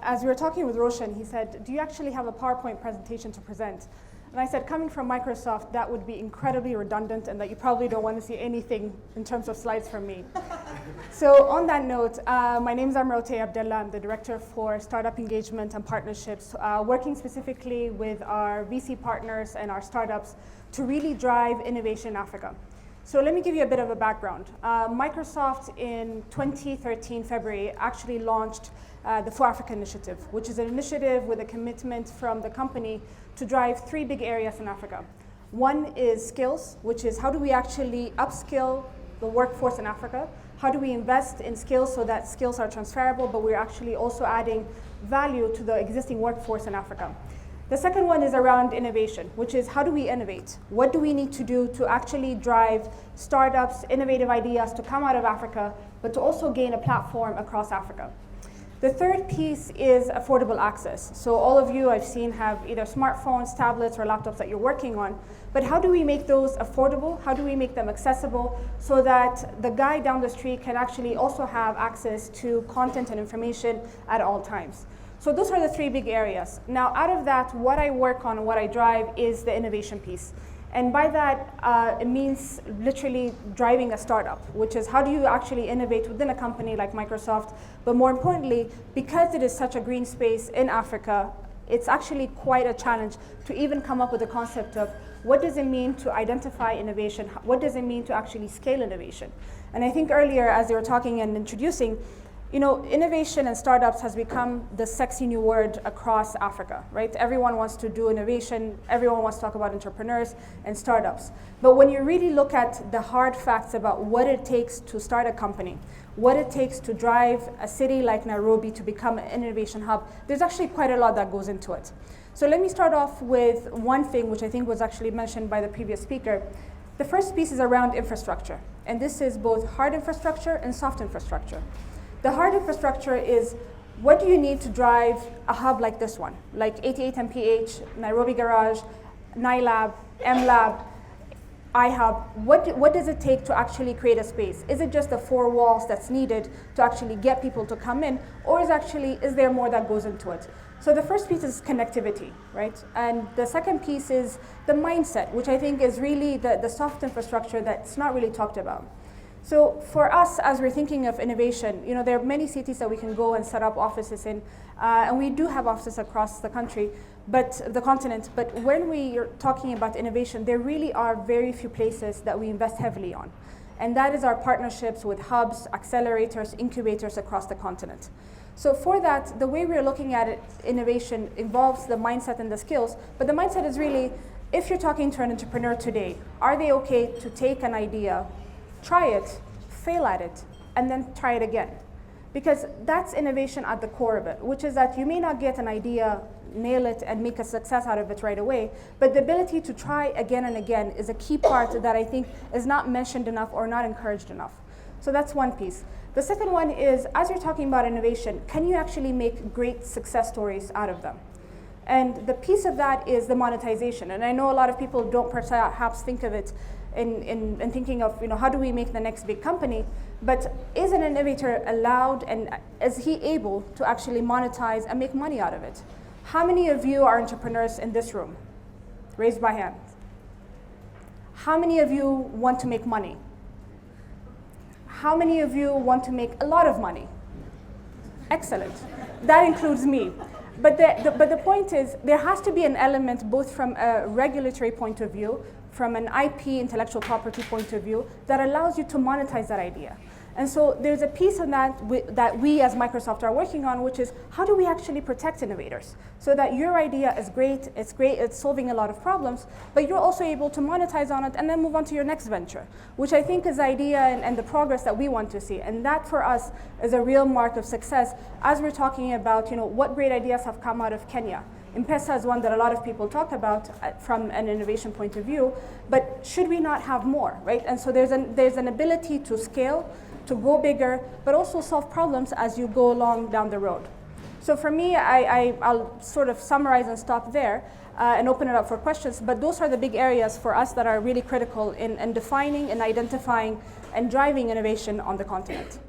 as we were talking with Roshan, he said, do you actually have a PowerPoint presentation to present? And I said, coming from Microsoft, that would be incredibly redundant and that you probably don't want to see anything in terms of slides from me. So on that note, my name is Amrote Abdella. I'm the Director for Startup Engagement and Partnerships, working specifically with our VC partners and our startups to really drive innovation in Africa. So let me give you a bit of a background. Microsoft in 2013, February, actually launched the 4Afrika initiative, which is an initiative with a commitment from the company to drive 3 big areas in Africa. One is skills, which is how do we actually upskill the workforce in Africa? How do we invest in skills so that skills are transferable, but we're actually also adding value to the existing workforce in Africa? The second one is around innovation, which is how do we innovate? What do we need to do to actually drive startups, innovative ideas to come out of Africa, but to also gain a platform across Africa? The third piece is affordable access. So all of you I've seen have either smartphones, tablets, or laptops that you're working on. But how do we make those affordable? How do we make them accessible so that the guy down the street can actually also have access to content and information at all times? So those are the 3 big areas. Now, out of that, what I work on and what I drive is the innovation piece. And by that, it means literally driving a startup, which is how do you actually innovate within a company like Microsoft? But more importantly, because it is such a green space in Africa, it's actually quite a challenge to even come up with a concept of what does it mean to identify innovation? What does it mean to actually scale innovation? And I think earlier, as they were talking and introducing, you know, innovation and startups has become the sexy new word across Africa, right? Everyone wants to do innovation, everyone wants to talk about entrepreneurs and startups. But when you really look at the hard facts about what it takes to start a company, what it takes to drive a city like Nairobi to become an innovation hub, there's actually quite a lot that goes into it. So let me start off with one thing which I think was actually mentioned by the previous speaker. The first piece is around infrastructure. And this is both hard infrastructure and soft infrastructure. The hard infrastructure is what do you need to drive a hub like this one, like 88MPH, Nairobi Garage, NILab, MLab, iHub. What does it take to actually create a space? Is it just the 4 walls that's needed to actually get people to come in, or is there more that goes into it? So the first piece is connectivity, right? And the second piece is the mindset, which I think is really the soft infrastructure that's not really talked about. So for us, as we're thinking of innovation, you know, there are many cities that we can go and set up offices in, and we do have offices across the country, the continent. But when we are talking about innovation, there really are very few places that we invest heavily on. And that is our partnerships with hubs, accelerators, incubators across the continent. So for that, the way we're looking at it, innovation involves the mindset and the skills, but the mindset is really, if you're talking to an entrepreneur today, are they okay to take an idea, try it, fail at it, and then try it again? Because that's innovation at the core of it, which is that you may not get an idea, nail it, and make a success out of it right away, but the ability to try again and again is a key part that I think is not mentioned enough or not encouraged enough. So that's one piece. The second one is, as you're talking about innovation, can you actually make great success stories out of them? And the piece of that is the monetization. And I know a lot of people don't perhaps think of it in thinking of, you know, how do we make the next big company? But is an innovator allowed and is he able to actually monetize and make money out of it? How many of you are entrepreneurs in this room? Raise by hand. How many of you want to make money? How many of you want to make a lot of money? Excellent. That includes me. But the point is, there has to be an element both from a regulatory point of view, from an IP, intellectual property point of view, that allows you to monetize that idea. And so there's a piece of that that we as Microsoft are working on, which is how do we actually protect innovators so that your idea is great, it's solving a lot of problems, but you're also able to monetize on it and then move on to your next venture, which I think is the idea and the progress that we want to see. And that for us is a real mark of success as we're talking about, you know, what great ideas have come out of Kenya. M-Pesa is one that a lot of people talk about from an innovation point of view, but should we not have more, right? And so there's an ability to scale, to go bigger, but also solve problems as you go along down the road. So for me, I'll sort of summarize and stop there and open it up for questions, but those are the big areas for us that are really critical in defining and identifying and driving innovation on the continent.